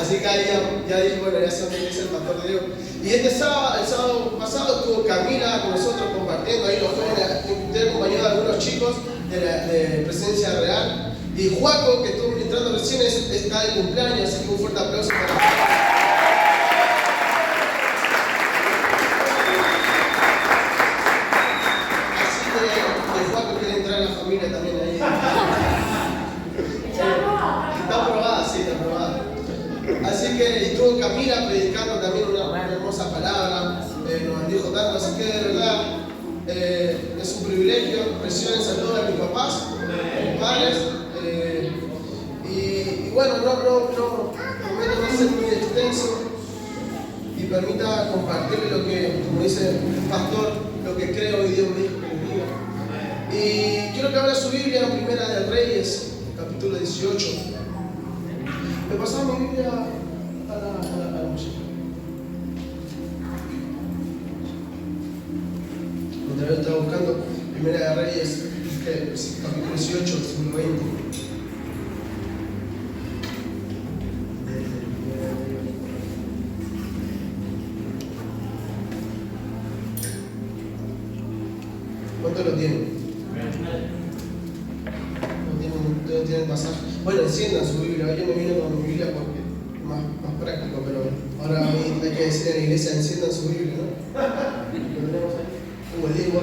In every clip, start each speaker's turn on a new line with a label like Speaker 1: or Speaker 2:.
Speaker 1: Así que ahí ya dije, bueno, ya sé dónde es el pastor de Dios. Y este sábado, el sábado pasado, estuvo Camila con nosotros compartiendo ahí los jóvenes, usted acompañó a algunos chicos de Presencia Real. Y Juaco, que estuvo ministrando recién, está de cumpleaños, así que un fuerte aplauso para él. Así que Juaco quiere entrar a la familia también ahí. Está aprobada, sí, está aprobada. Así que estuvo Camila predicando también una hermosa palabra, nos dijo tanto, así que de verdad es un privilegio. Reciban saludos a mis papás, a mis padres. Y bueno, prometo no ser muy extenso y permita compartirle lo que, como dice el pastor, lo que creo y Dios me dijo que les diga. Y quiero que abra su Biblia en Primera de Reyes, capítulo 18. Me pasaba mi Biblia a la música. Mientras yo estaba buscando Primera de Reyes, capítulo 18, versículo 20. ¿Cuánto lo tienen? No tienen pasaje. Bueno, enciendan su Biblia. Yo me vine con mi Biblia porque es más práctico, pero ahora a mí hay que decir en la iglesia, enciendan su Biblia, ¿no? Lo tenemos ahí. Como el Diego.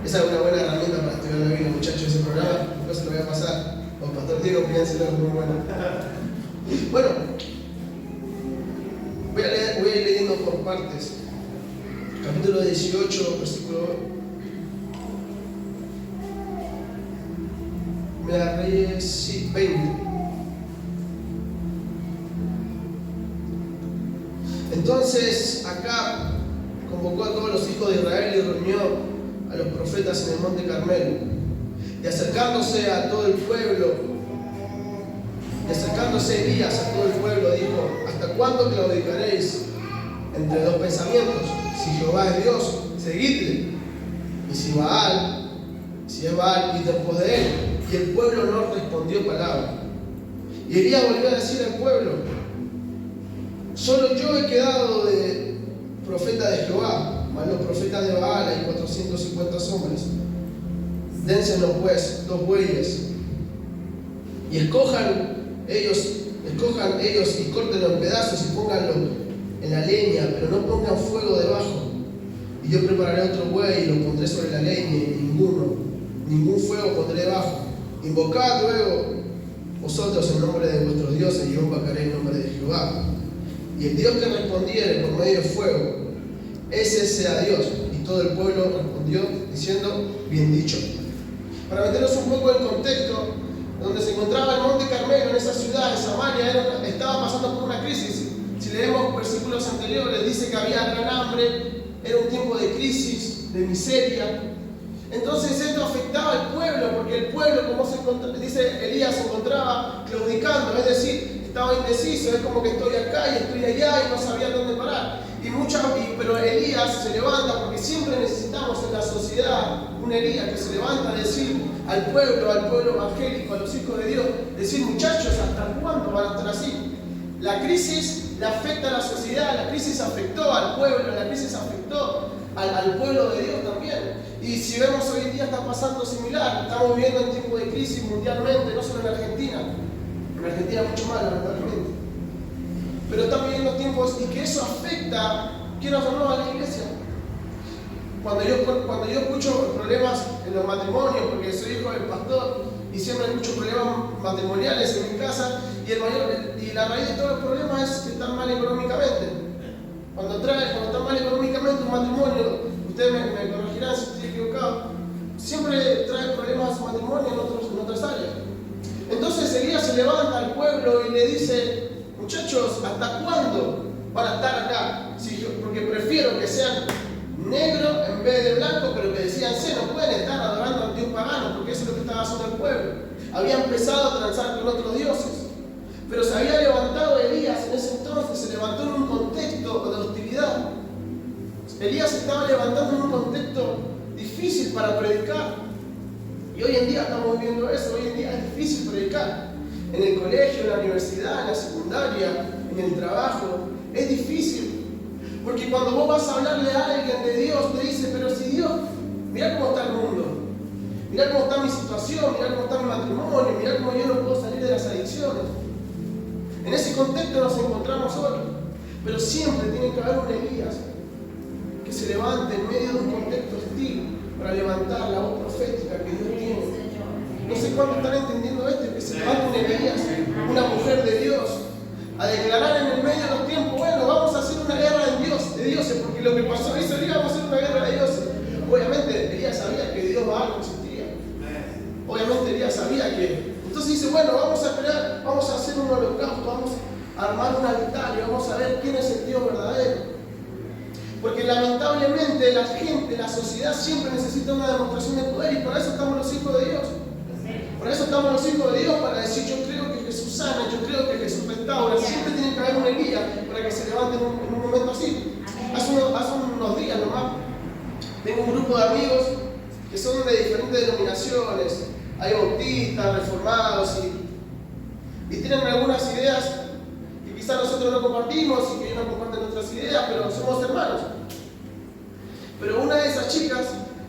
Speaker 1: Esa es una buena herramienta para estudiar la Biblia, muchachos, ese programa. Después se lo voy a pasar. Con Pastor Diego, piénselo, es muy bueno. Bueno, voy a ir leyendo por partes. Capítulo 18, versículo 20. Entonces Acab convocó a todos los hijos de Israel y reunió a los profetas en el monte Carmelo. Y acercándose a todo el pueblo, Elías a todo el pueblo, dijo: ¿hasta cuándo claudicaréis entre dos pensamientos? Si Jehová es Dios, seguidle. Y si es Baal, id en pos de él. Y el pueblo no respondió palabra. Y Elías volvió a decir al pueblo: solo yo he quedado de profeta de Jehová, mas los profetas de Baal hay 450 hombres. Dénsenos pues 2 bueyes, y escojan ellos y córtenlo en pedazos y pónganlo en la leña, pero no pongan fuego debajo. Y yo prepararé otro buey y lo pondré sobre la leña, y ningún fuego pondré debajo. Invocad luego vosotros el nombre de vuestros dioses, y yo invocaré el nombre de Jehová. Y el Dios que respondiere por medio de fuego, ese sea Dios. Y todo el pueblo respondió diciendo: bien dicho. Para meternos un poco en contexto, donde se encontraba el monte Carmelo, en esa ciudad, en Samaria, estaba pasando por una crisis. Si leemos versículos anteriores, dice que había gran hambre, era un tiempo de crisis, de miseria. Entonces esto afectaba al pueblo, porque el pueblo, como dice Elías, se encontraba claudicando, es decir, estaba indeciso, es como que estoy acá y estoy allá y no sabía dónde parar. Pero Elías se levanta, porque siempre necesitamos en la sociedad un Elías que se levanta a decir al pueblo evangélico, a los hijos de Dios, decir: muchachos, ¿hasta cuándo van a estar así? La crisis le afecta a la sociedad, la crisis afectó al pueblo, la crisis afectó al pueblo de Dios también. Y si vemos hoy en día está pasando similar, estamos viviendo en tiempo de crisis mundialmente, no solo en Argentina mucho más, lamentablemente. Pero estamos viviendo tiempos y que eso afecta, quieras o no, a la iglesia. Cuando yo escucho problemas en los matrimonios, porque soy hijo del pastor y siempre hay muchos problemas matrimoniales en mi casa, y la raíz de todos los problemas es que están mal económicamente. Cuando está mal económicamente un matrimonio, ustedes me corregirán si estoy equivocado, siempre trae problemas matrimonio en otras áreas. Entonces Elías se levanta al pueblo y le dice: muchachos, ¿hasta cuándo van a estar acá? Porque prefiero que sean negro en vez de blanco, pero que decían: no pueden estar adorando a un dios pagano, porque eso es lo que estaba haciendo el pueblo. Había empezado a transar con otros dioses, pero se había levantado Elías en ese entonces, se levantó en un contexto de hostilidad. Elías se estaba levantando en un contexto difícil para predicar. Y hoy en día estamos viviendo eso, hoy en día es difícil predicar. en el colegio, en la universidad, en la secundaria, en el trabajo. Es difícil, porque cuando vos vas a hablarle a alguien de Dios, te dice, pero si Dios, mirá cómo está el mundo, mirá cómo está mi situación, mirá cómo está mi matrimonio, mirá cómo yo no puedo salir de las adicciones. En ese contexto nos encontramos hoy, pero siempre tiene que haber un Elías que se levante en medio de un contexto hostil para levantar la voz profética que Dios tiene. No sé cuánto están entendiendo esto, que se levante un Elías, una mujer de Dios, a declarar en el medio de los tiempos, bueno, vamos a hacer una guerra de dioses, porque lo que pasó ese día, vamos a hacer una guerra de dioses. Obviamente Elías sabía que Dios Baal no existía. Obviamente Elías sabía que... Entonces dice, bueno, vamos a esperar, vamos a hacer un holocausto, vamos a armar un altar y vamos a ver quién es el Dios verdadero. Porque lamentablemente la gente, la sociedad siempre necesita una demostración de poder, y para eso estamos los hijos de Dios. Por eso estamos los hijos de Dios, para decir, yo creo que Jesús sana, yo creo que Jesús restaura. Siempre tiene que haber un Elías para que se levante en un momento así. Hace unos días nomás, tengo un grupo de amigos que son de diferentes denominaciones. Hay bautistas, reformados, y tienen algunas ideas que quizás nosotros no compartimos y que ellos no comparten nuestras ideas, pero somos hermanos. Pero una de esas chicas,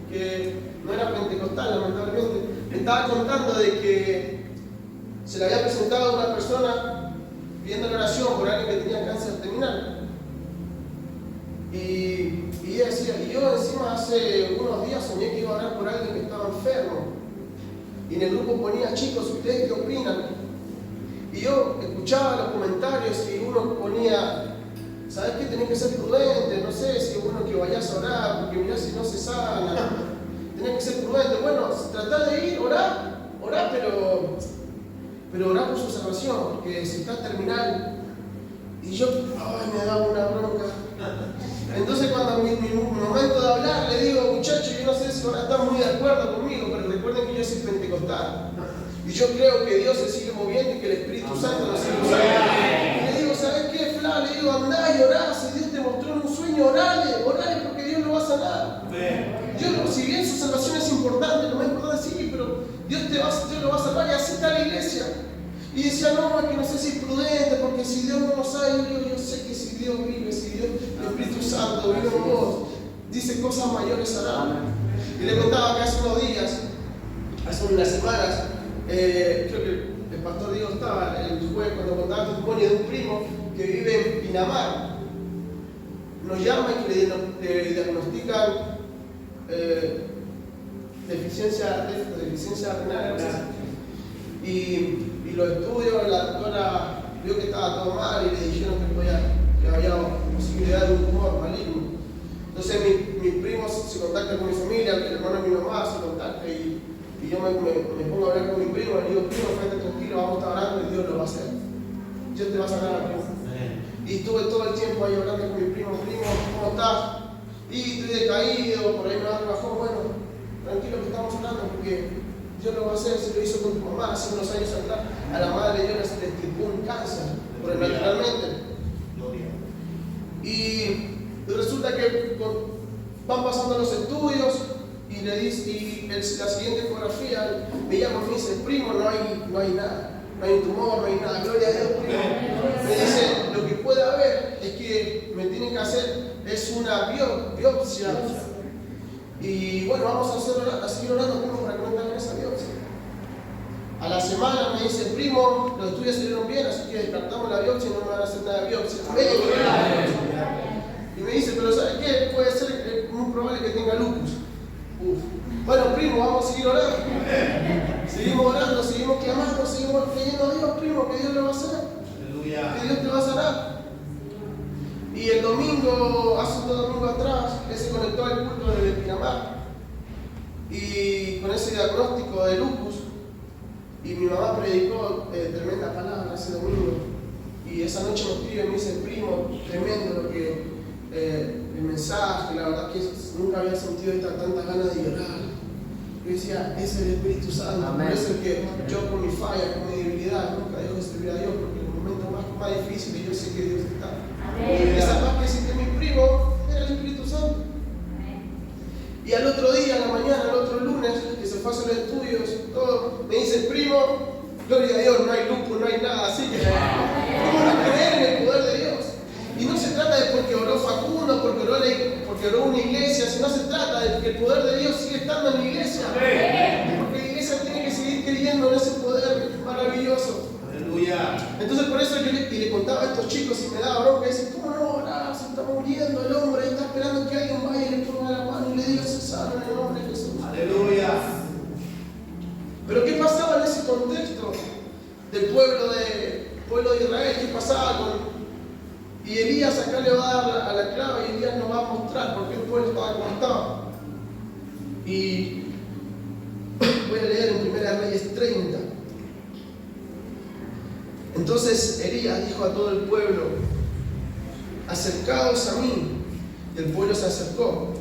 Speaker 1: que no era pentecostal lamentablemente, me estaba contando de que se le había presentado a una persona pidiendo oración por alguien que tenía cáncer terminal. Y ella decía, y yo encima hace unos días soñé que iba a orar por alguien que estaba enfermo. Y en el grupo ponía, chicos, ¿ustedes qué opinan? Y yo escuchaba los comentarios y uno ponía, ¿sabes qué? Tenés que ser prudente, no sé si es bueno que vayas a orar, porque mirá si no se sana. Tenés que ser prudente. Bueno, tratá de ir, orar, pero orar por su salvación, porque si está terminal. Y yo, me daba una bronca. Entonces cuando en mi momento de hablar le digo, muchachos, yo no sé si ahora están muy de acuerdo conmigo, pero recuerden que yo soy pentecostal. Y yo creo que Dios se sigue moviendo y que el Espíritu Santo nos sigue usando. Y le digo, ¿sabes qué, Fla? Le digo, andá y orá, si Dios te mostró en un sueño, orale porque Dios lo va a sanar. Dios, si bien su salvación es importante, lo más importante sí, pero Dios lo va a salvar, y así está la iglesia. Y decía, no, es que no sé si es prudente, porque si Dios no lo sabe, yo sé que si Dios vive, si Dios, el Espíritu Santo vive en vos, dice cosas mayores hará. Y le contaba que hace unos días, hace unas semanas, creo que el pastor Diego estaba el jueves cuando contaba el testimonio de un primo que vive en Pinamar. Nos llama y le diagnostican deficiencia renal. Y los estudios, la doctora vio que estaba todo mal y le dijeron que había posibilidad de un tumor maligno. Entonces mis primos se contactan con mi familia, el hermano de mi mamá se contacta, y yo me pongo a hablar con mi primo, le digo, primo, quédate tranquilo, vamos a estar orando y Dios lo va a hacer. Dios te va a sacar, primo. Y estuve todo el tiempo ahí hablando con mi primo, ¿cómo estás? Y estoy decaído, por ahí me da el bajón. Bueno, tranquilo que estamos hablando, porque Dios lo va a hacer. Se lo hizo con tu mamá hace unos años atrás. A la madre de Dios le estirpó un cáncer, naturalmente. Y resulta que van pasando los estudios y le dice, la siguiente ecografía me llama y me dice, primo, no hay nada. No hay un tumor, no hay nada, gloria a Dios, primo. Me dice, lo que puede haber es que me tienen que hacer una biopsia. Y bueno, vamos a seguir orando, primo, para que no tengan esa biopsia. A la semana me dice, primo, los estudios salieron bien, así que descartamos la biopsia y no me van a hacer nada de biopsia. Y me dice, pero ¿sabes qué? Puede ser muy probable que tenga lupus. Bueno, primo, vamos a seguir orando. Seguimos orando, seguimos clamando, seguimos creyendo a Dios, primo, que Dios lo va a hacer. Aleluya. Que Dios te va a sanar. Y el domingo, hace un domingo atrás, él se conectó al culto de Pinamar. Y con ese diagnóstico de lupus, y mi mamá predicó tremenda palabra ese domingo. Y esa noche me escribe y me dice, primo, tremendo lo que el mensaje, la verdad que nunca había sentido tantas ganas de llorar. Yo decía, ese es el Espíritu Santo. Amén. Por eso es que yo con mi falla, con mi debilidad, nunca dejo de servir a Dios, porque en el momento más difícil yo sé que Dios está. Amén. Esa paz que sentí mi primo era el Espíritu Santo. Amén. Y al otro día, a la mañana, al otro lunes, que se fue a hacer los estudios, todo, me dice, primo, Gloria a Dios, no hay lupus, no hay nada, así que ¿cómo no creer en el poder de Dios? Y no se trata de porque oró Facundo, porque oró una iglesia, sino se trata de que el poder de Dios sigue estando en la iglesia. Porque la iglesia tiene que seguir creyendo en ese poder maravilloso.
Speaker 2: Aleluya.
Speaker 1: Entonces por eso yo le contaba a estos chicos y me daba bronca y dicen, ¿cómo no orar? Se está muriendo el hombre y está esperando que alguien vaya y le ponga la mano y le diga se sana en el nombre de Jesús.
Speaker 2: Aleluya.
Speaker 1: Pero ¿qué pasaba en ese contexto del pueblo de Israel? ¿Qué pasaba con... Y Elías acá le va a dar a la clave y Elías nos va a mostrar por qué el pueblo estaba como estaba. Y voy a leer en 1 Reyes 30. Entonces Elías dijo a todo el pueblo, acercaos a mí. Y el pueblo se acercó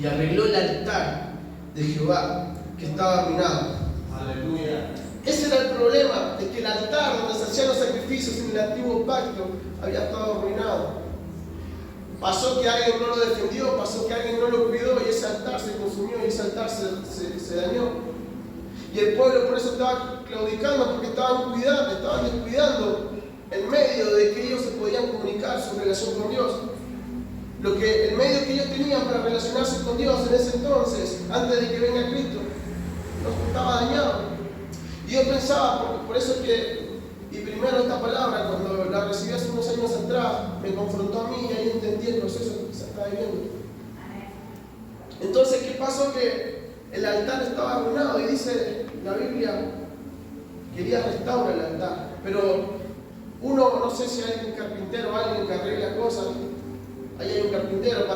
Speaker 1: y arregló el altar de Jehová que estaba arruinado.
Speaker 2: Aleluya.
Speaker 1: Ese era el problema, de que el altar donde se hacían los sacrificios en el antiguo pacto había estado arruinado. Pasó que alguien no lo defendió, pasó que alguien no lo cuidó y ese altar se consumió y ese altar se dañó. Y el pueblo por eso estaba claudicando, porque estaban descuidando el medio de que ellos se podían comunicar su relación con Dios. El medio que ellos tenían para relacionarse con Dios en ese entonces, antes de que venga Cristo, estaba dañado. Y yo pensaba, por eso es que, y primero esta palabra, cuando la recibí hace unos años atrás, me confrontó a mí y ahí entendí el proceso que se estaba viviendo. Entonces, ¿qué pasó? Que el altar estaba arruinado y dice la Biblia, quería restaurar el altar. Pero uno, no sé si hay un carpintero o alguien que arregla cosas, ahí hay un carpintero,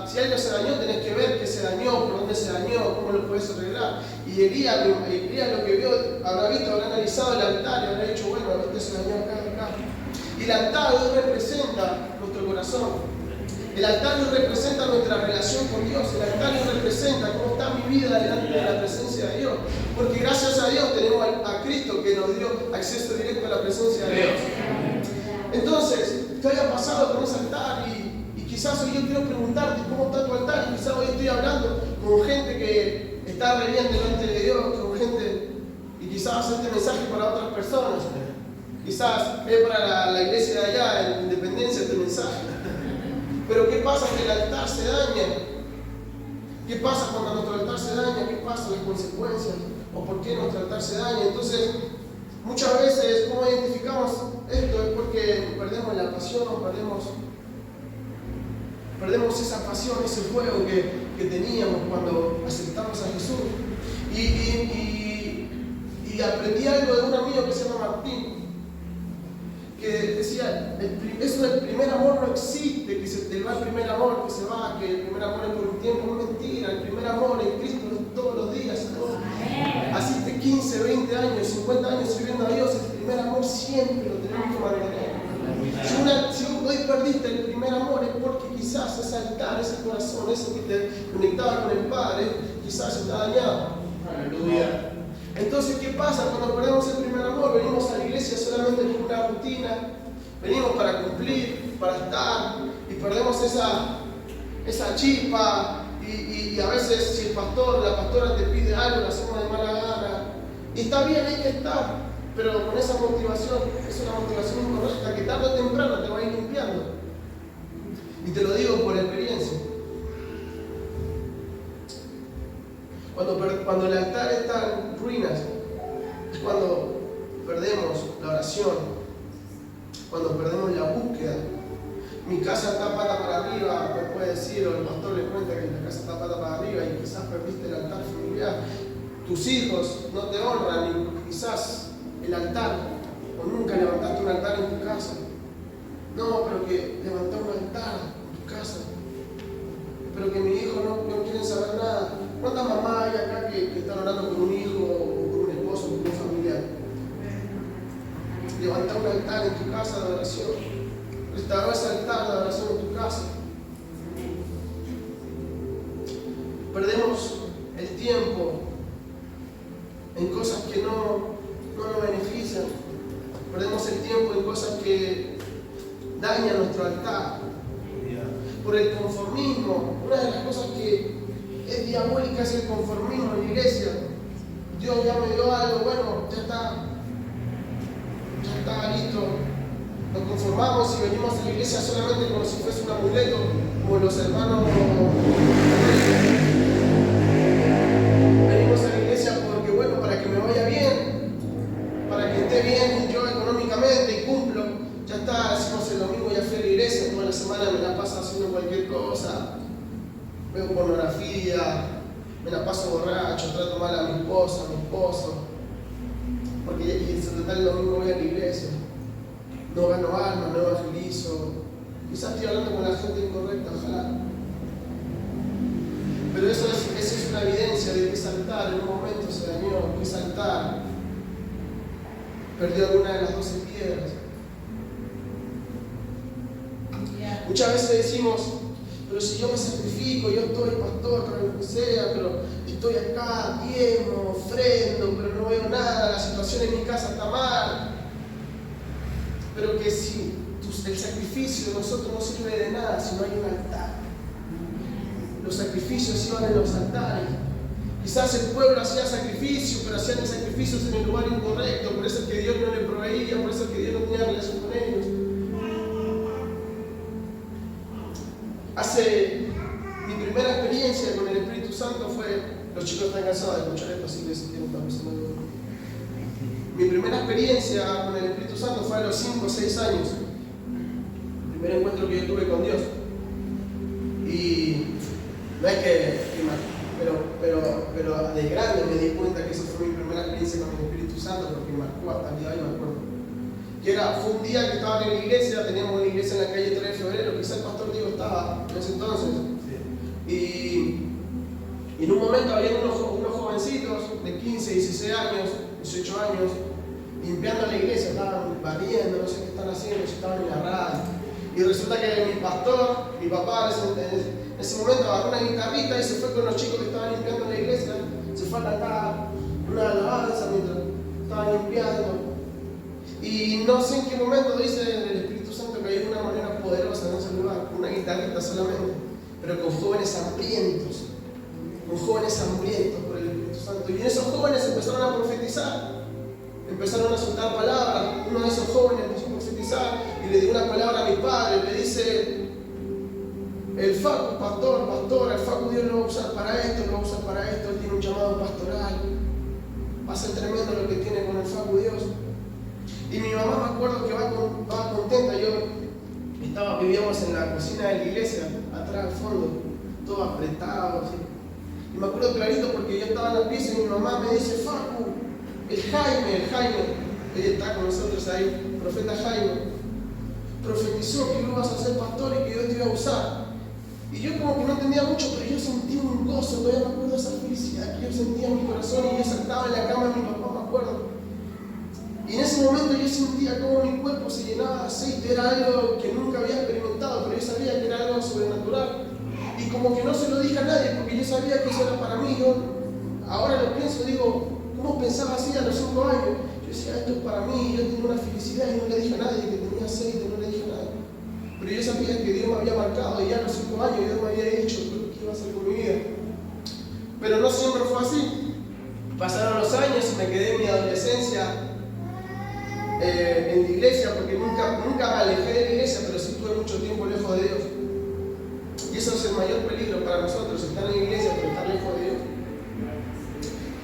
Speaker 1: si algo se dañó tenés que ver qué se dañó, por dónde se dañó, cómo lo puedes arreglar. Y Elías lo que vio, habrá visto, habrá analizado el altar y habrá dicho, bueno, este se dañó acá. Y el altar hoy representa nuestro corazón. El altar hoy representa nuestra relación con Dios. El altar hoy representa cómo está mi vida delante de la presencia de Dios. Porque gracias a Dios tenemos a Cristo que nos dio acceso directo a la presencia de Dios. Entonces, ¿qué haya pasado con ese altar? Y quizás hoy yo quiero preguntarte cómo está tu altar. Y quizás hoy estoy hablando con gente que está re bien delante de Dios, con gente, y quizás este mensaje para otras personas. Quizás es para la iglesia de allá, en Independencia, este mensaje. Pero ¿qué pasa que el altar se daña? ¿Qué pasa cuando nuestro altar se daña? ¿Qué pasa? Las consecuencias. ¿O por qué nuestro altar se daña? Entonces, muchas veces, ¿cómo identificamos esto? Es porque perdemos la pasión, perdemos esa pasión, ese fuego que teníamos cuando aceptamos a Jesús. Y aprendí algo de un amigo que se llama Martín, que decía, eso del primer amor no existe, que se te va el primer amor, que se va, que el primer amor es por un tiempo, es mentira. El primer amor en Cristo es todos los días. Así esté 15, 20 años, 50 años sirviendo a Dios, el primer amor siempre lo tenemos que mantener. Si hoy perdiste el primer amor es porque quizás ese altar, ese corazón, ese que te conectaba con el Padre, quizás está dañado.
Speaker 2: Aleluya.
Speaker 1: Entonces, ¿qué pasa cuando perdemos el primer amor? Venimos a la iglesia solamente por una rutina, venimos para cumplir, para estar, y perdemos esa chispa, y a veces si el pastor, la pastora te pide algo, lo hacemos de mala gana. Y está bien, hay que estar, pero con esa motivación, es una motivación incorrecta que tarde o temprano te va a ir limpiando. Y te lo digo por experiencia. Cuando el altar está en ruinas, es cuando perdemos la oración, cuando perdemos la búsqueda. Mi casa está pata para arriba, me puede decir, o el pastor le cuenta que la casa está pata para arriba y quizás perdiste el altar familiar. Tus hijos no te honran y quizás el altar, o nunca levantaste un altar en tu casa. No, pero que levantar un altar en tu casa. Pero que mi hijo no quiere saber nada. ¿Cuántas mamás hay acá que están orando por un hijo o por un esposo, por un familiar? Levantar un altar en tu casa de oración. Restaurar ese altar de oración en tu casa. Perdemos el tiempo en cosas que no nos benefician. Perdemos el tiempo en cosas que dañan nuestro altar. Por el conformismo. Una de las cosas que es diabólica es el conformismo en la iglesia. Dios ya me dio algo, bueno, ya está. ya está listo. Nos conformamos y venimos a la iglesia solamente como si fuese un amuleto, como los hermanos. Venimos a la iglesia porque, bueno, para que me vaya bien, para que esté bien yo económicamente y cumplo. Ya está, decimos el domingo, ya fui a la iglesia, toda la semana me la paso haciendo cualquier cosa, veo pornografía, me la paso borracho, trato mal a mi esposa, a mi esposo, porque ya en total el domingo voy a la iglesia, no gano alma, no evangelizo, quizás estoy hablando con la gente incorrecta, ojalá. Pero eso es una evidencia de que ese altar en un momento se dañó, que ese altar perdió alguna de las 12 piedras. Muchas veces decimos, pero si yo me sacrifico, yo estoy pastor, para lo que sea, pero estoy acá, diezmo, ofrendo, pero no veo nada, la situación en mi casa está mal. Pero que si el sacrificio de nosotros no sirve de nada si no hay un altar. Los sacrificios iban en los altares. Quizás el pueblo hacía sacrificio, pero hacían los sacrificios en el lugar incorrecto, por eso es que Dios no le proveía, por eso es que Dios no tenía relación con ellos. Mi primera experiencia con el Espíritu Santo fue, los chicos están cansados de escuchar esto, así que si quieren estar pensando. Mi primera experiencia con el Espíritu Santo fue a los 5 o 6 años. El primer encuentro que yo tuve con Dios. Y no es pero de grande me di cuenta que esa fue mi primera experiencia con el Espíritu Santo, porque me marcó hasta el día de hoy, me acuerdo. Fue un día que estaban en la iglesia, teníamos una iglesia en la calle 3 de febrero, quizás el pastor Diego estaba en ese entonces. Y en un momento había unos jovencitos de 15, 16 años, 18 años, limpiando la iglesia, estaban barriendo, no sé qué están haciendo, estaban en la radio. Y resulta que mi pastor, mi papá, en ese momento agarró una guitarrita y se fue con los chicos que estaban limpiando la iglesia, se fue a cantar una alabanza mientras estaban limpiando. Y no sé en qué momento dice el Espíritu Santo que hay de una manera poderosa en ese lugar, una guitarrita solamente, pero con jóvenes hambrientos por el Espíritu Santo. Y esos jóvenes empezaron a profetizar, empezaron a soltar palabras. Uno de esos jóvenes empezó a profetizar y le dio una palabra a mi padre, le dice: el Facu, pastor, el Facu Dios lo va a usar para esto, él tiene un llamado pastoral, va a ser tremendo lo que tiene con el Facu Dios. Y mi mamá, me acuerdo que va contenta. Vivíamos en la cocina de la iglesia, atrás al fondo, todo apretado, así. Y me acuerdo clarito porque yo estaba en la pieza y mi mamá me dice: Facu, el Jaime, ella está con nosotros ahí, el profeta Jaime, profetizó que ibas a ser pastor y que Dios te iba a usar. Y yo como que no entendía mucho, pero yo sentí un gozo, todavía me acuerdo de esa felicidad que yo sentía en mi corazón, y yo saltaba en la cama de mi papá, me acuerdo. Y en ese momento yo sentía como mi cuerpo se llenaba de aceite, era algo que nunca había experimentado, pero yo sabía que era algo sobrenatural. Y como que no se lo dije a nadie, porque yo sabía que eso era para mí. Yo ahora lo pienso, digo, ¿cómo pensaba así a los 5 años? Yo decía, esto es para mí, yo tenía una felicidad y no le dije a nadie que tenía aceite, no le dije a nadie. Pero yo sabía que Dios me había marcado y ya a los 5 años Dios me había dicho qué iba a hacer con mi vida. Pero no siempre fue así. Pasaron los años y me quedé en mi adolescencia en la iglesia, porque nunca me alejé de la iglesia, pero sí estuve mucho tiempo lejos de Dios. Y eso es el mayor peligro para nosotros, estar en la iglesia pero estar lejos de Dios.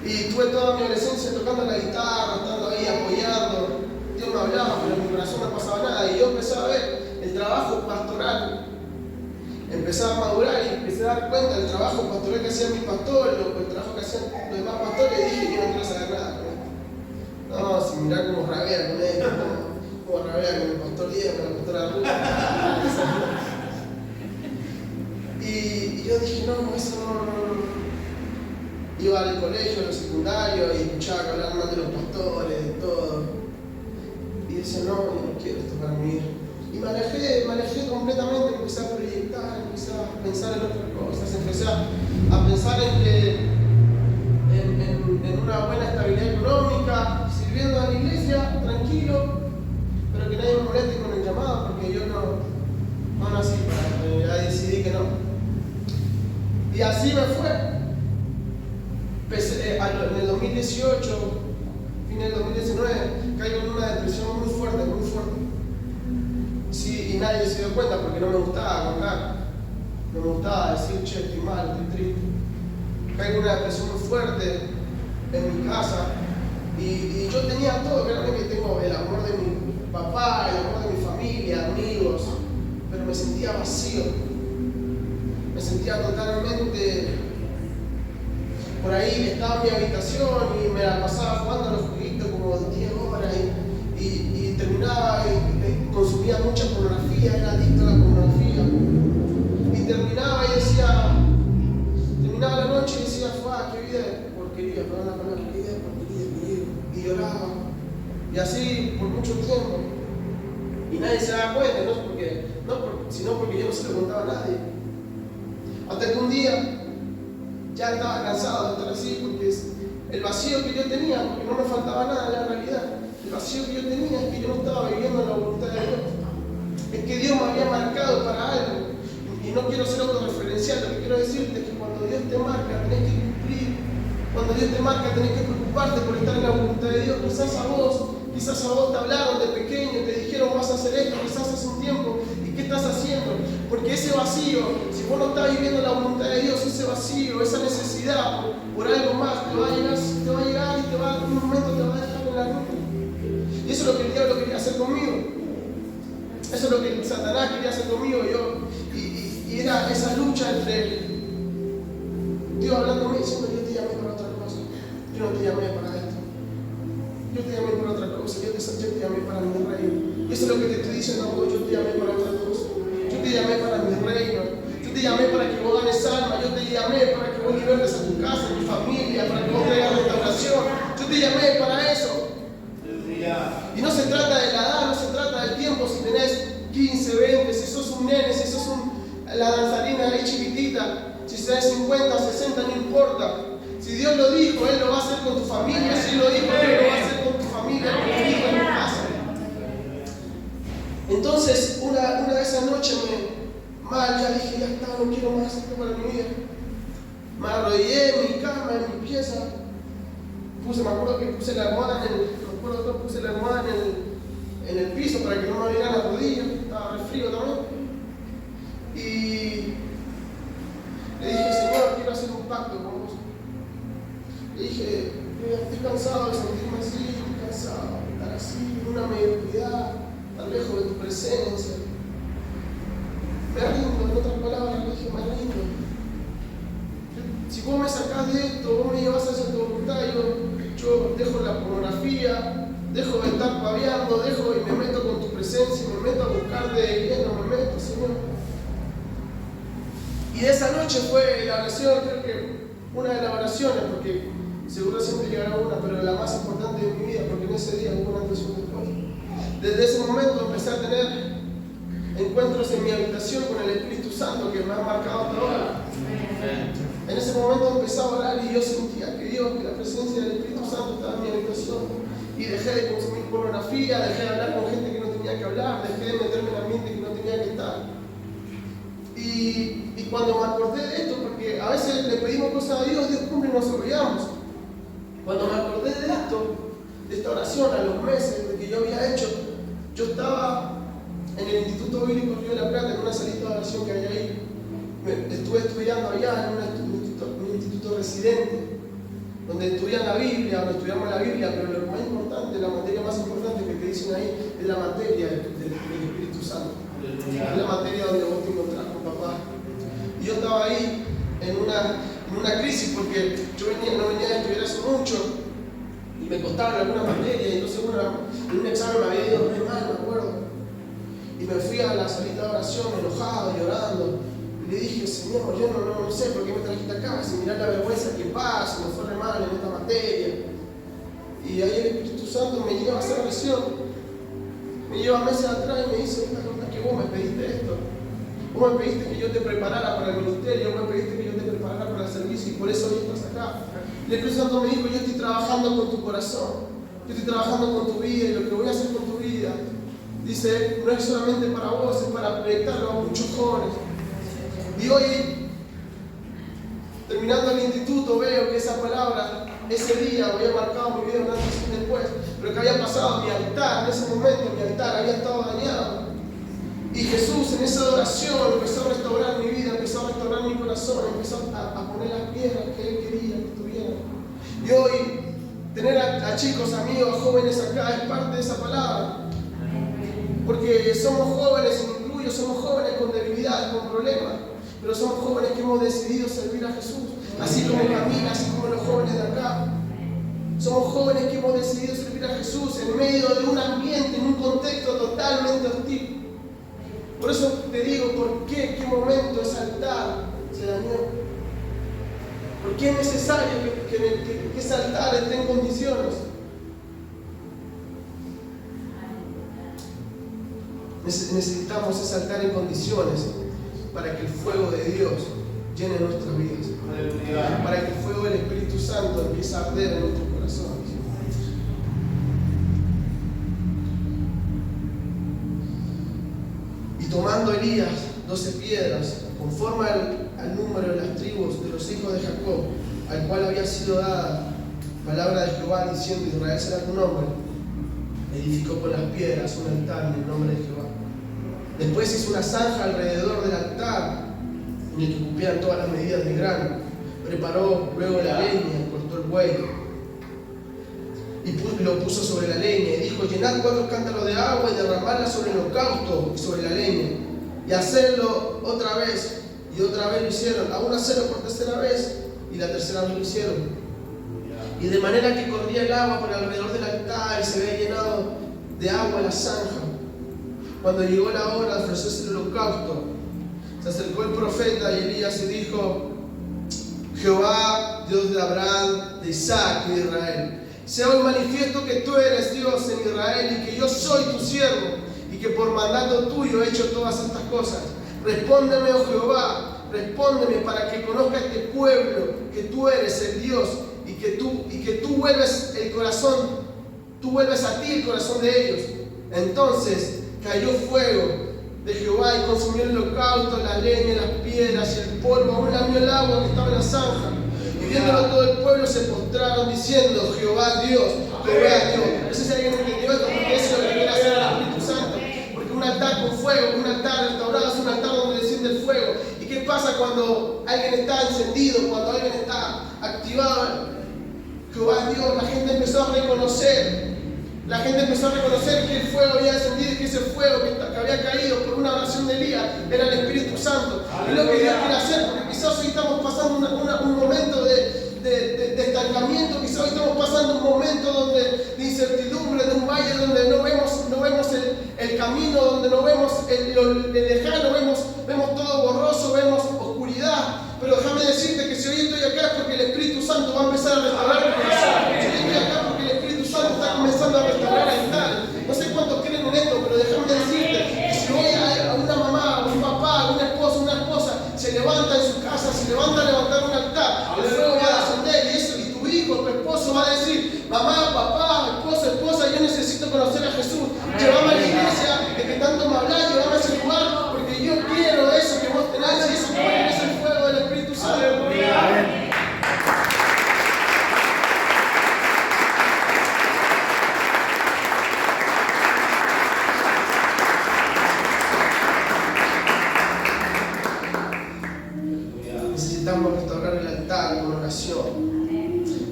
Speaker 1: Y tuve toda mi adolescencia tocando la guitarra, estando ahí apoyando. Dios me hablaba, pero en mi corazón no pasaba nada. Y yo empecé a ver el trabajo pastoral, empecé a madurar y empecé a dar cuenta del trabajo pastoral que hacía mi pastor, el trabajo que hacían los demás pastores, y dije: yo no quiero saber nada con esto. No, si mirar cómo rabea con él, cómo rabea con el pastor Diego, con la pastora Ruth. Y yo dije: no, eso no. Iba al colegio, al secundario, y escuchaba que hablaban mal de los pastores, de todo. Y decía: no, yo no quiero esto para mi vida. Y me alejé completamente, empecé a proyectar, empecé a pensar en otras cosas, empecé a pensar en una buena estabilidad económica, sirviendo a la iglesia, tranquilo, pero que nadie me moleste con el llamado, porque yo no nací para, ya decidí que no. Y así me fue. En el 2018, fin del 2019, caigo en una depresión muy nadie se dio cuenta porque no me gustaba contar. No me gustaba decir, che, estoy mal, estoy triste. Caigo en una depresión muy fuerte en mi casa. Y yo tenía todo, claramente que tengo el amor de mi papá, el amor de mi familia, amigos, pero me sentía vacío. Me sentía totalmente... Por ahí estaba en mi habitación y me la pasaba jugando a los jueguitos como 10 horas y terminaba y consumía mucha pornografía, era adicto a la pornografía. Y terminaba la noche y decía, qué vida de porquería, perdón la palabra, qué vida de porquería, y lloraba. Y así por mucho tiempo. Y nadie se daba cuenta, sino porque yo no se lo contaba a nadie. Hasta que un día ya estaba cansado de estar así, porque el vacío que yo tenía, porque no me faltaba nada en la realidad, el vacío que yo tenía es que yo no estaba viviendo la voluntad de Dios. Es que Dios me había marcado para algo. Y no quiero ser autorreferencial, lo que quiero decirte es que cuando Dios te marca, tenés que cumplir. Cuando Dios te marca, tenés que preocuparte por estar en la voluntad de Dios. Quizás a vos te hablaron de pequeño, te dijeron vas a hacer esto, quizás hace un tiempo. ¿Y qué estás haciendo? Porque ese vacío, si vos no estás viviendo la voluntad de Dios, ese vacío, esa necesidad por algo más, te va a llegar y en un momento te va a dejar en la nube. Y eso es lo que el diablo quería hacer conmigo. Eso es lo que Satanás quería hacer conmigo. Y era esa lucha entre Dios hablándome y diciendo, yo te llamé para otra cosa. Yo no te llamé para esto. Yo te llamé para otra cosa. Yo te llamé para mi reino. Y eso es lo que te estoy diciendo a vos. Yo te llamé para otra cosa. Yo te llamé para mi reino. Yo te llamé para que vos ganes alma. Yo te llamé para que vos libertes a tu casa, a tu familia, para que vos traigas restauración. Yo te llamé para eso. Y no se trata de la edad, no se trata del tiempo, si tenés 15, 20, si sos un nene, si sos la danzarina ahí chiquitita, si tenés 50, 60, no importa. Si Dios lo dijo, Él lo va a hacer con tu familia. Si Él lo dijo, Él lo va a hacer con tu familia, con tu hijo, en tu casa. Entonces, una de esas noches ya dije, ya está, no quiero más esto para mi vida. Me arrodillé en mi cama, en mi pieza. Me acuerdo que puse la almohada en el piso para que no me vieran las rodillas. Estaba re frío también. Y le dije, Señor, quiero hacer un pacto con vos. Le dije, estoy cansado de sentirme así, estoy cansado de estar así, en una mediocridad, estar lejos de tu presencia. Me rindo, en otras palabras, le dije, me rindo. Si vos me sacás de esto, vos me llevas a hacer tu voluntad, yo dejo la pornografía, dejo de estar paviando, y me meto con tu presencia, me meto a buscar de lleno, me meto, Señor. Y de esa noche fue la oración, creo que una de las oraciones, porque seguro siempre llegará una, pero la más importante de mi vida, porque en ese día hubo una antes y un después. Desde ese momento empecé a tener encuentros en mi habitación con el Espíritu Santo que me ha marcado hasta ahora. En ese momento empecé a orar y yo sentía que la presencia del Espíritu Santo estaba en mi habitación. Y dejé de consumir pornografía, dejé de hablar con gente que no tenía que hablar, dejé de meterme en ambiente que no tenía que estar. Y cuando me acordé de esto, porque a veces le pedimos cosas a Dios, Dios cumple y nos olvidamos. Cuando me acordé de esto, de esta oración, a los meses de que yo había hecho, yo estaba en el Instituto Bíblico Río de la Plata, en una salita de oración que hay ahí. Estuve estudiando allá en un instituto residente, donde estudiamos la Biblia, pero lo más importante, la materia más importante que te dicen ahí es la materia del Espíritu Santo. Es la materia donde vos te encontrás con papá. Y yo estaba ahí en una crisis porque yo no venía a estudiar hace mucho y me costaban algunas materias, y entonces en un examen me había ido muy mal, me acuerdo. Y me fui a la salita de oración enojado, llorando. Y le dije, Señor, yo no sé por qué me trajiste acá, si mirá la vergüenza que pasa, me fue re mal en esta materia. Y ahí el Espíritu Santo me lleva a hacer oración. Me lleva meses atrás y me dice, que vos me pediste esto. Vos me pediste que yo te preparara para el ministerio, vos me pediste que yo te preparara para el servicio, y por eso hoy estás acá. El Espíritu Santo me dijo, yo estoy trabajando con tu corazón, yo estoy trabajando con tu vida, y lo que voy a hacer con tu vida, dice, no es solamente para vos, es para proyectarlo a muchos jóvenes. Y hoy, terminando el instituto, veo que esa palabra, ese día, había marcado mi vida un antes y un después, pero que había pasado mi altar, en ese momento mi altar había estado dañado. Y Y Jesús en esa adoración empezó a restaurar mi vida, empezó a restaurar mi corazón, empezó a poner las piedras que Él quería que tuvieran. Y hoy tener a chicos, amigos, a jóvenes acá es parte de esa palabra. Porque somos jóvenes, y me incluyo, somos jóvenes con debilidades, con problemas, pero somos jóvenes que hemos decidido servir a Jesús, así como Camila, así como los jóvenes de acá. Somos jóvenes que hemos decidido servir a Jesús en medio de un ambiente, en un contexto totalmente hostil. Por eso te digo, ¿por qué? ¿Qué momento ese altar se dañó? ¿Por qué es necesario que ese altar esté en condiciones? Necesitamos ese altar en condiciones para que el fuego de Dios llene nuestras vidas.
Speaker 2: Aleluya.
Speaker 1: Para que el fuego del Espíritu Santo empiece a arder en nuestros corazones. Y tomando Elías 12 piedras, conforme al número de las tribus de los hijos de Jacob, al cual había sido dada palabra de Jehová diciendo: Israel será tu nombre, edificó con las piedras un altar en el nombre de Jehová. Después hizo una zanja alrededor del altar en el que cupieran todas las medidas de grano. Preparó luego la leña, cortó el buey y lo puso sobre la leña y dijo: llenad 4 cántaros de agua y derramadla sobre el holocausto y sobre la leña, y hacerlo otra vez. Y otra vez lo hicieron, aún hacerlo por tercera vez, y la tercera vez lo hicieron. Y de manera que corría el agua por alrededor del altar y se había llenado de agua la zanja. Cuando llegó la hora de ofrecerse el holocausto, se acercó el profeta y Elías y dijo: Jehová, Dios de Abraham, de Isaac y de Israel, sea hoy manifiesto que tú eres Dios en Israel y que yo soy tu siervo y que por mandato tuyo he hecho todas estas cosas. Respóndeme, oh Jehová, respóndeme para que conozca este pueblo que tú eres el Dios y que tú vuelves el corazón, tú vuelves a ti el corazón de ellos. Entonces cayó fuego de Jehová y consumió el holocausto, la leña, las piedras y el polvo, aún lamió el agua que estaba en la zanja. Y viéndolo todo el pueblo se postraron diciendo: Jehová Dios, Jehová Dios. No sé si alguien entendió esto, porque eso es lo que quiere hacer el Espíritu Santo. Porque un altar con fuego, un altar restaurado, es un altar donde desciende el fuego. ¿Y qué pasa cuando alguien está encendido, cuando alguien está activado? Jehová Dios, la gente empezó a reconocer. La gente empezó a reconocer que el fuego había descendido y que ese fuego que había caído por una oración de Elías era el Espíritu Santo. Es lo que Dios quiere hacer, porque quizás hoy estamos pasando un momento de estancamiento, quizás hoy estamos pasando un momento de incertidumbre, de un valle donde no vemos el camino, donde no vemos el lejano, vemos todo borroso, vemos oscuridad. Pero déjame decirte que si hoy estoy acá es porque el Espíritu Santo va a empezar a restaurar mi corazón. Si hoy estoy acá porque el Espíritu Santo está comenzando a restaurar altares. No sé cuántos creen en esto, pero déjame decirte que si hoy a una mamá, un papá, una esposa se levanta en su casa, se levanta a levantar un altar, el fuego va a descender y tu hijo, tu esposo va a decir: mamá, papá, esposa, yo necesito conocer a Jesús. Llévame a la iglesia, de que tanto me hablas, llévame a ese lugar, porque yo quiero eso que vos tenés y eso que vos tenés el fuego del Espíritu Santo. Necesitamos restaurar el altar con oración.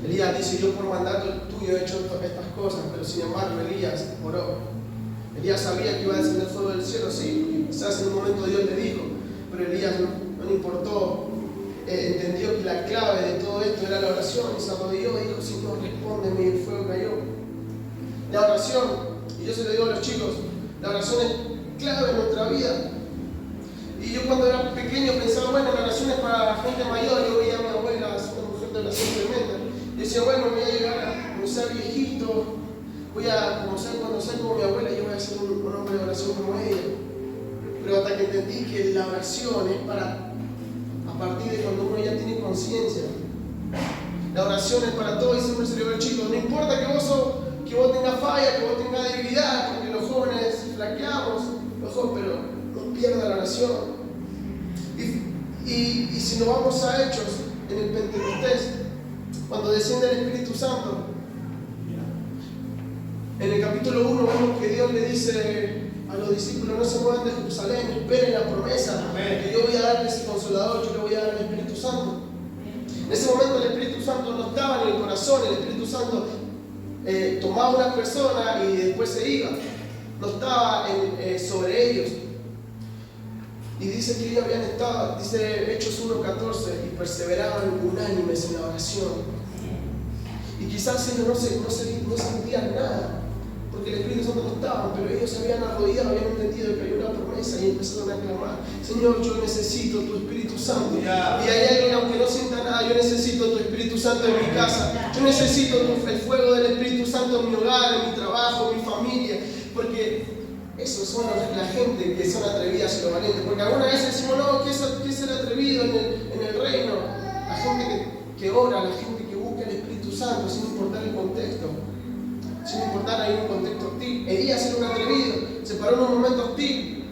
Speaker 1: Elías dice: yo por mandato tuyo he hecho estas cosas, pero sin embargo Elías oró. Elías sabía que iba a descender fuego del cielo, sí, porque quizás en un momento Dios le dijo, pero Elías no le importó, entendió que la clave de todo esto era la oración y se arrodilló y dijo: Señor, respóndeme, y el fuego cayó. La oración, y yo se lo digo a los chicos, la oración es clave en nuestra vida. Y yo cuando era pequeño pensaba: bueno, la oración es para la gente mayor. Yo veía a mi abuela, una mujer de oración tremenda. Yo decía: bueno, voy a llegar a cuando sea viejito, cuando sea como mi abuela, yo voy a ser un hombre de oración como ella. Pero hasta que entendí que la oración es para, a partir de cuando uno ya tiene conciencia. La oración es para todo, y siempre se le digo al chico: no importa que vos tengas falla, que vos tengas debilidad, porque los jóvenes flaqueamos, pero no pierda la oración. Y si nos vamos a Hechos, en el Pentecostés, cuando desciende el Espíritu Santo, en el capítulo 1 vemos que Dios le dice a los discípulos: no se muevan de Jerusalén, esperen la promesa, que yo voy a darles ese consolador, yo le voy a dar el Espíritu Santo. En ese momento el Espíritu Santo no estaba en el corazón, el Espíritu Santo tomaba una persona y después se iba, no estaba sobre ellos. Y dice que ellos habían estado, dice Hechos 1:14, y perseveraban unánimes en la oración. Y quizás ellos no sentían nada, porque el Espíritu Santo no estaba, pero ellos se habían arrodillado, habían entendido que había una promesa y empezaron a clamar: Señor, yo necesito tu Espíritu Santo. Y hay alguien, aunque no sienta nada: yo necesito tu Espíritu Santo en mi casa, yo necesito el fuego del Espíritu Santo en mi hogar, en mi trabajo, en mi familia, porque esos son la gente que son atrevidas y los valientes. Porque algunas veces decimos: no, ¿qué es ser atrevido en el reino? La gente que ora, la gente que busca el Espíritu Santo sin importar el contexto, sin importar ahí un contexto hostil. Elías era un atrevido, se paró en un momento hostil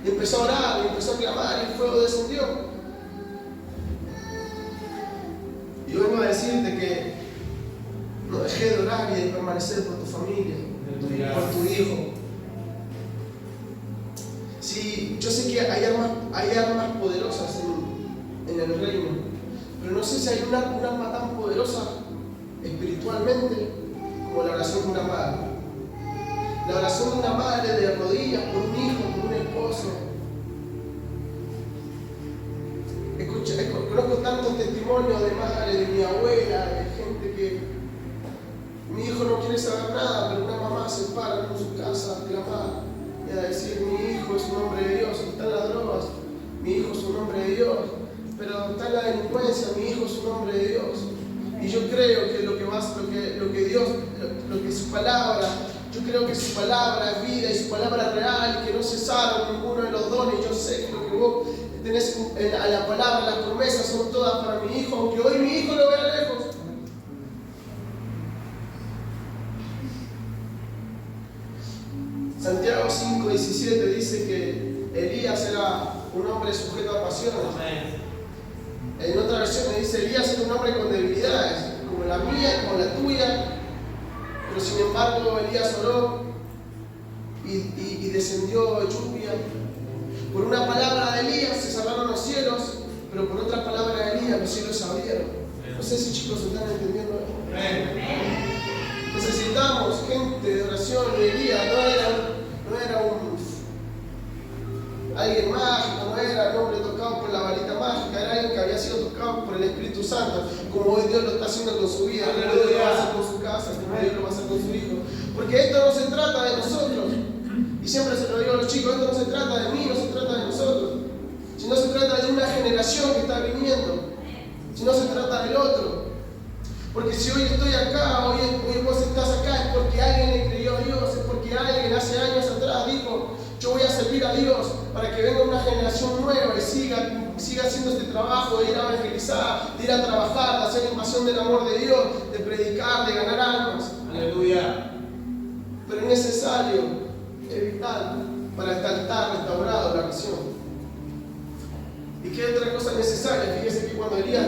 Speaker 1: y empezó a orar, y empezó a clamar, y el fuego descendió. Y yo vengo a decirte que no dejes de orar y de permanecer por tu familia, por tu hijo. Sí, yo sé que hay armas poderosas en el reino, pero no sé si hay una arma tan poderosa espiritualmente como la oración de una madre. La oración de una madre de rodillas por un hijo, por un esposo. Conozco tantos testimonios de madre, de mi abuela, de gente que mi hijo no quiere saber nada, pero una mamá se para en su casa a clamar y a decir: mi hijo es un hombre de Dios, está en las drogas, mi hijo es un hombre de Dios, pero está en la delincuencia, mi hijo es un hombre de Dios. Y yo creo que lo que su palabra, yo creo que su palabra es vida y su palabra es real, y que no cesaron ninguno de los dones. Yo sé que lo que vos tenés a la palabra, las promesas son todas para mi hijo, aunque hoy mi hijo lo vea lejos. Santiago 5:17 dice que Elías era un hombre sujeto a pasiones. En otra versión me dice: Elías era un hombre con debilidades, como la mía, como la tuya, pero sin embargo Elías oró y descendió lluvia. Por una palabra de Elías se cerraron los cielos, pero por otra palabra de Elías los cielos se abrieron. No sé si chicos están entendiendo esto. Necesitamos gente de oración. Elías no era alguien mágico, no era un hombre tocado por la varita mágica, era alguien que había sido tocado por el Espíritu Santo, como hoy Dios lo está haciendo con su vida, como Dios lo va a hacer con su casa, como Dios lo va a hacer con su hijo. Porque esto no se trata de nosotros, y siempre se lo digo a los chicos: esto no se trata de mí, no se trata de nosotros, sino se trata de una generación que está viniendo, sino se trata del otro. Porque si hoy estoy acá, hoy vos estás acá, es porque alguien le creyó a Dios, es porque alguien hace años atrás dijo: yo voy a servir a Dios para que venga una generación nueva y siga haciendo este trabajo de ir a evangelizar, de ir a trabajar, de hacer invasión del amor de Dios, de predicar, de ganar almas.
Speaker 2: Aleluya.
Speaker 1: Pero es necesario, es vital, para estar restaurado la oración. ¿Y qué otra cosa es necesaria? Fíjese que cuando Elías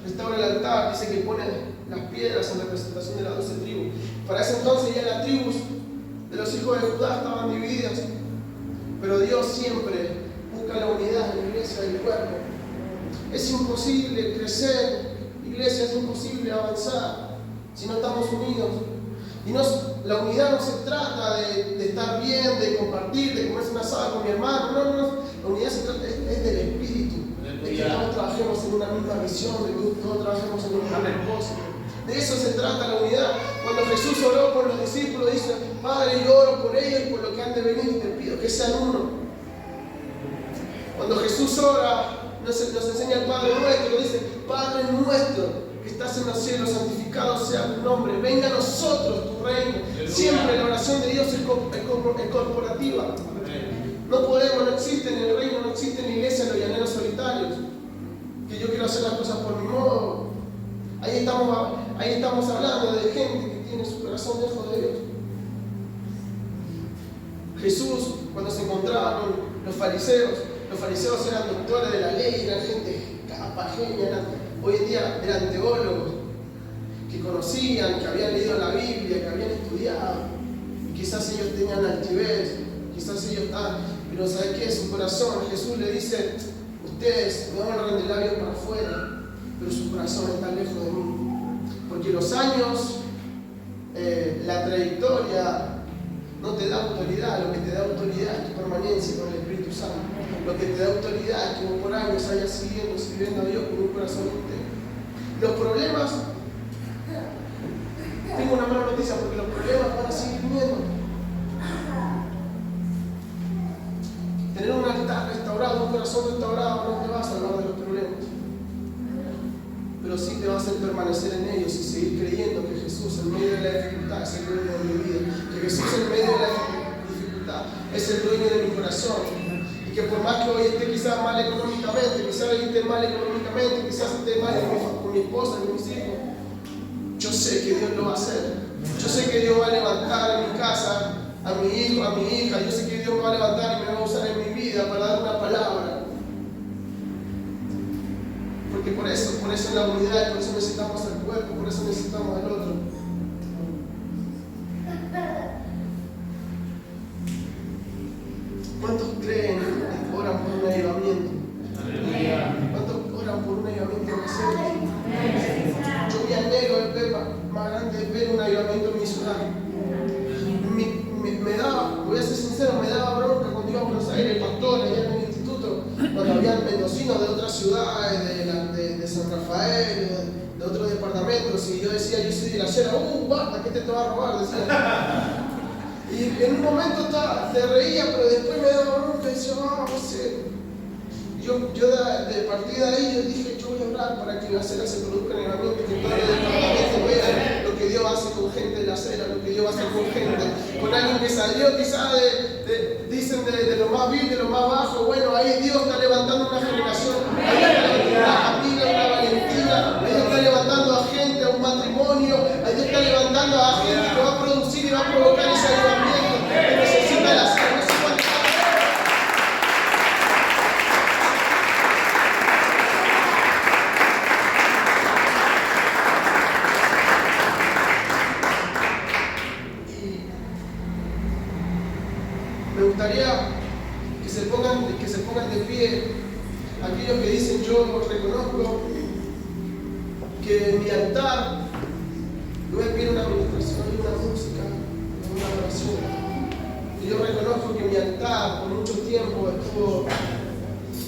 Speaker 1: restaura el altar, dice que pone las piedras en representación de las 12 tribus. Para ese entonces ya las tribus de los hijos de Judá estaban divididas, pero Dios siempre busca la unidad en la iglesia del cuerpo. Es imposible crecer, iglesia, es imposible avanzar si no estamos unidos. Y la unidad no se trata de estar bien, de compartir, de comerse una asada con mi hermano. No. La unidad se trata es del espíritu, de que todos trabajemos en una misma visión, de que todos trabajemos en un mismo propósito. De eso se trata la unidad. Cuando Jesús oró por los discípulos, dice: Padre, yo oro por ellos y por lo que han de venir, y te pido que sean uno. Cuando Jesús ora, nos enseña el Padre Nuestro, dice: Padre nuestro que estás en los cielos, santificado sea tu nombre, venga a nosotros tu reino. Siempre la oración de Dios es corporativa. No existe en el reino, no existe en la iglesia los llaneros solitarios, que yo quiero hacer las cosas por mi modo. Ahí estamos hablando de gente que tiene su corazón lejos de Dios. Jesús, cuando se encontraba con los fariseos eran doctores de la ley, eran gente capa, genia, hoy en día eran teólogos que conocían, que habían leído la Biblia, que habían estudiado, y quizás ellos tenían altivez, quizás ellos están, pero ¿sabe qué? Su corazón, Jesús le dice, ustedes me honran de labios para afuera, pero su corazón está lejos de mí. Porque los años, la trayectoria no te da autoridad, lo que te da autoridad es tu permanencia con el Espíritu Santo. Lo que te da autoridad es que vos por años hayas sirviendo a Dios con un corazón entero. Los problemas, tengo una mala noticia porque los problemas van a seguir viniendo. Tener un altar restaurado, un corazón restaurado no te va a salvar de los problemas, pero sí te va a hacer permanecer en ellos y seguir creyendo que Jesús en medio de la dificultad es el dueño de mi vida, que Jesús en medio de la dificultad es el dueño de mi corazón, y que por más que hoy esté quizás mal económicamente, quizás hoy esté mal económicamente, quizás esté mal con mi esposa, con mis hijos, yo sé que Dios lo va a hacer. Yo sé que Dios va a levantar en mi casa a mi hijo, a mi hija. Yo sé que Dios me va a levantar y me va a usar en mi vida para dar una palabra. Porque por eso es la unidad, por eso necesitamos al cuerpo, por eso necesitamos al otro. ¿Cuántos creen y oran por un avivamiento? ¿Cuántos oran por un avivamiento en nosotros? Yo mi anhelo es ver más grande, es ver un avivamiento en mi ciudad. Me daba, voy a ser sincero, me daba bronca cuando iba a Buenos Aires, el pastor allá en el instituto, cuando habían mendocinos de otras ciudades, de San Rafael, de otros departamentos, y yo decía, yo soy de la Sierra, basta, ¿qué te va a robar? Decía. Y en un momento te reía, pero después me daba bronca y decía, no sé. Yo de partida de ahí yo dije, yo voy a orar para que la acera se produzca en el ambiente, que todo el departamento vea lo que Dios hace con gente de la acera, lo que Dios hace con gente, con alguien que salió quizás dicen de lo más vil, de lo más bajo. Bueno, ahí Dios está levantando una generación, ahí está levantando una Camila, una Valentina, ahí está levantando a gente, a un matrimonio, ahí está levantando a gente que va a producir y va a provocar ese avivamiento que necesita la acera. Me gustaría que se pongan de pie aquellos que dicen, yo reconozco que mi altar no es bien una administración, ni una música, ni una oración. Y yo reconozco que mi altar por mucho tiempo estuvo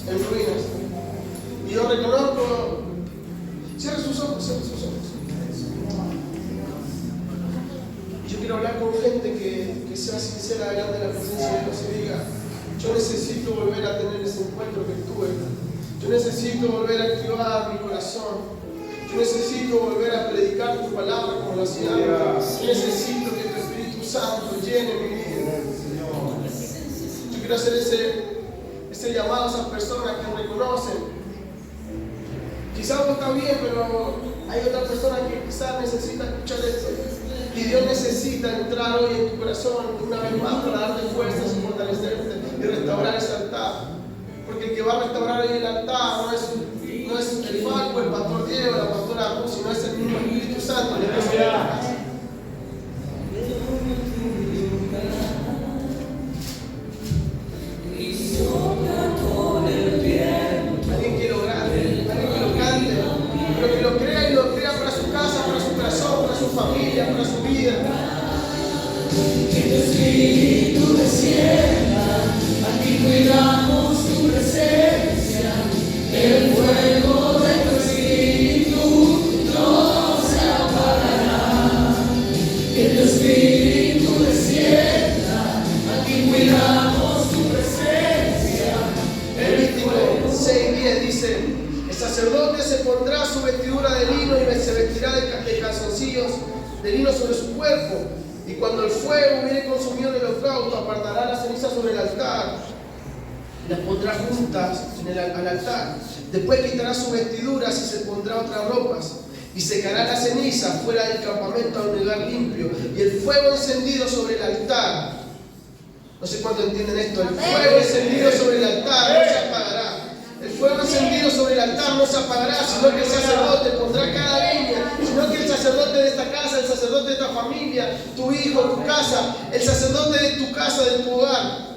Speaker 1: en ruinas. Y yo reconozco, cierre sus ojos. Yo quiero hablar con gente que sea sincera delante de la presencia de Dios y diga, yo necesito volver a tener ese encuentro que tuve. Yo necesito volver a activar mi corazón. Yo necesito volver a predicar tu palabra como lo hacía antes. Yo necesito que tu Espíritu Santo llene mi vida. Yo quiero hacer ese llamado a esas personas que reconocen. Quizás no está bien, pero hay otras personas que quizás necesitan escuchar esto. Y Dios necesita entrar hoy en tu corazón una vez más para darte fuerzas y fortalecerte y restaurar ese altar. Porque el que va a restaurar hoy el altar no es el Falco, el pastor Diego, la pastora Ruth, sino es el mismo Espíritu Santo. Alguien que lo grande, alguien que lo cante, pero que lo crea y lo crea para su casa, para su corazón, para su familia, para su vida.
Speaker 3: Que tu Espíritu descienda, aquí cuidamos tu presencia, el fuego de tu Espíritu no se apagará. Que tu Espíritu descienda, aquí cuidamos tu presencia.
Speaker 1: Levítico 6:10 dice, el sacerdote se pondrá su vestidura de lino y se vestirá de calzoncillos de lino sobre su cuerpo. Y cuando el fuego hubiere consumido el holocausto, apartará las cenizas sobre el altar y las pondrá juntas al altar. Después quitará sus vestiduras y se pondrá otras ropas. Y secará la ceniza fuera del campamento a un lugar limpio. Y el fuego encendido sobre el altar. No sé cuánto entienden esto. El fuego encendido sobre el altar no se apagará. El fuego encendido sobre el altar no se apagará, sino que el sacerdote pondrá cada leña, sino que el sacerdote de esta casa, el sacerdote de esta familia, tu hijo, tu casa, el sacerdote de tu casa, de tu hogar,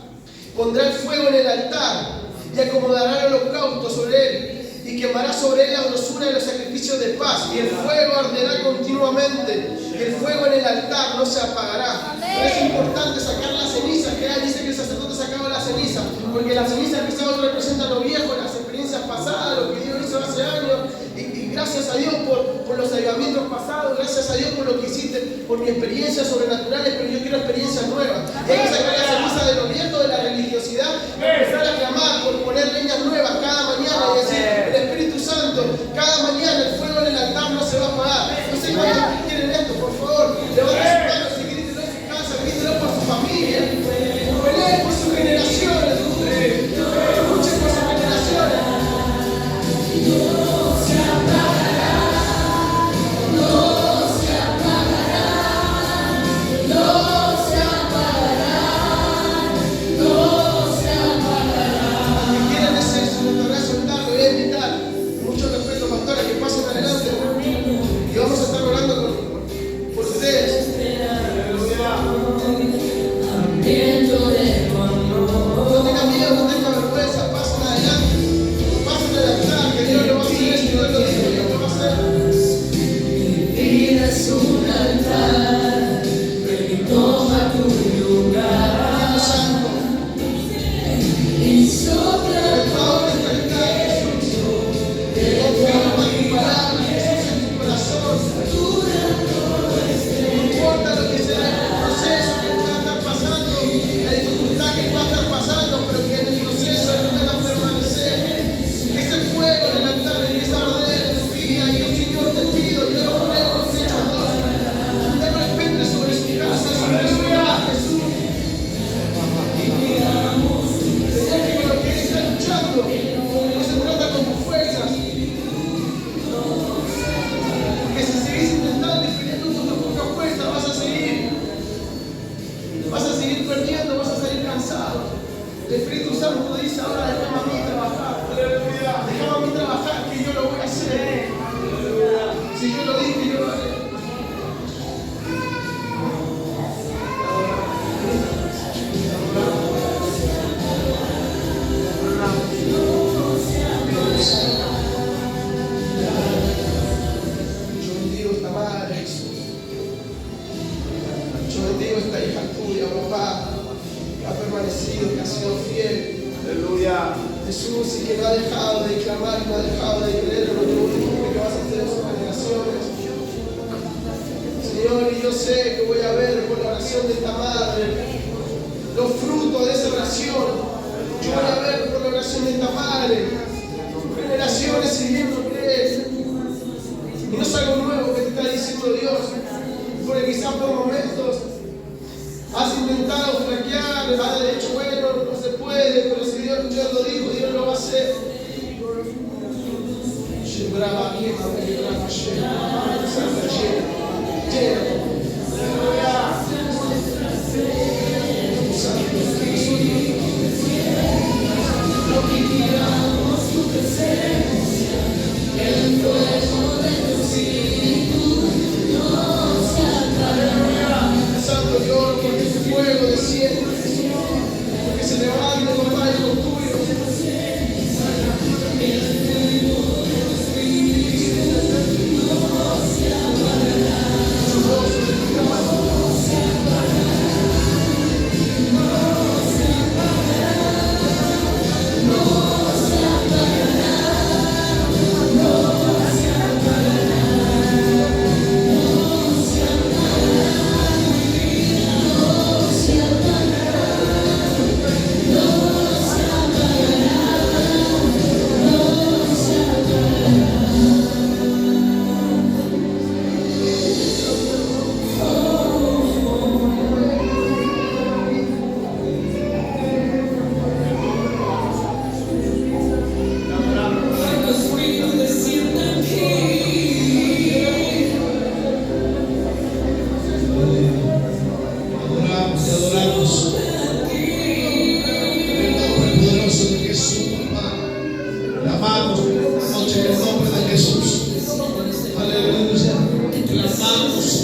Speaker 1: Pondrá el fuego en el altar y acomodará el holocausto sobre él y quemará sobre él la grosura de los sacrificios de paz, y el fuego arderá continuamente, y el fuego en el altar no se apagará. Pero es importante sacar las cenizas, que dice que el sacerdote sacaba las cenizas, porque las cenizas que solo representan lo viejo, las experiencias pasadas, lo que Dios hizo hace años, y gracias a Dios por los avivamientos pasados, gracias a Dios por lo que hiciste, por mis experiencias sobrenaturales, pero yo quiero experiencias nuevas. Y hay que sacar la ceniza de lo viejo, de la religiosidad, y empezar a clamar por poner leñas nuevas cada mañana y decir: el Espíritu Santo, cada mañana el fuego en el altar no se va a apagar. No sé cuántos quieren esto, por favor, levanten sus manos y grítelo en su casa, grítelo por su familia, peleen por sus generaciones, luchen por sus generaciones.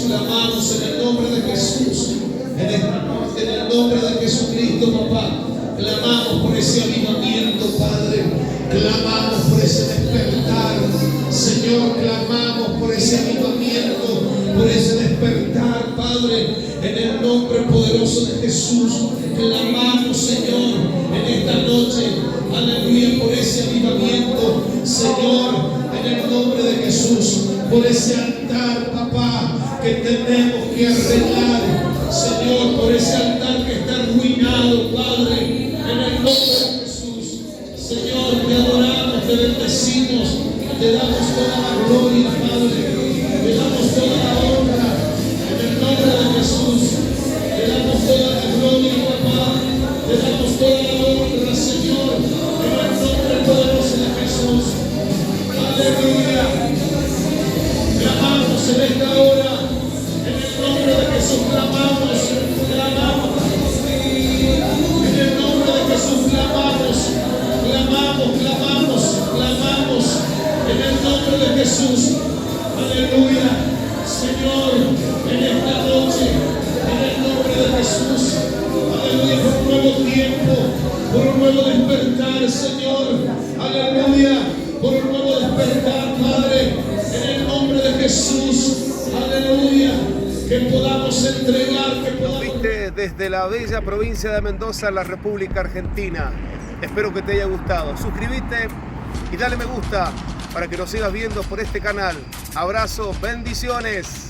Speaker 4: Clamamos en el nombre de Jesús, en el nombre de Jesucristo, papá. Clamamos por ese avivamiento, Padre. Clamamos por ese despertar. Señor, clamamos por ese avivamiento, por ese despertar, Padre. En el nombre poderoso de Jesús, clamamos, Señor, en esta noche. Aleluya, por ese avivamiento, Señor, en el nombre de Jesús. Por ese altar, papá, que tenemos que arreglar. Señor, por ese altar que está arruinado, Padre, en el nombre de Jesús. Señor, te adoramos, te bendecimos, te damos toda la gloria, Padre, te damos toda la honra, en el nombre de Jesús, te damos toda la gloria, papá, te damos toda la honra, Señor, en el nombre poderoso de Jesús. Aleluya. Clamamos en esta hora, en el nombre de Jesús, clamamos, clamamos. En el nombre de Jesús clamamos, clamamos, clamamos, clamamos. En el nombre de Jesús, aleluya. Señor, en esta noche, en el nombre de Jesús, aleluya, por un nuevo tiempo, por un nuevo despertar, Señor, aleluya, por un nuevo despertar, Padre, en el nombre de Jesús, aleluya, que podamos entregar, que podamos...
Speaker 5: Desde la bella provincia de Mendoza, la República Argentina. Espero que te haya gustado. Suscríbete y dale me gusta para que nos sigas viendo por este canal. Abrazo, bendiciones.